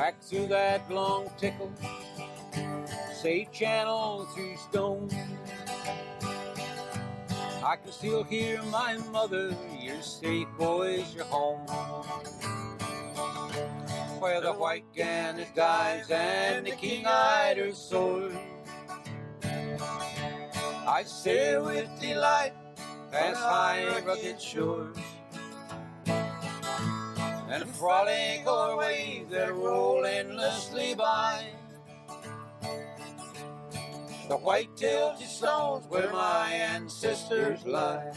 back through that long tickle, safe channel through stone. I can still hear my mother, "You're safe, boys, you're home." Where the white gannet dives and the king-eyed are soared, I sail with delight past high rugged shores, and frolic o'er waves that roll endlessly by. The white-tailed stones where my ancestors lie.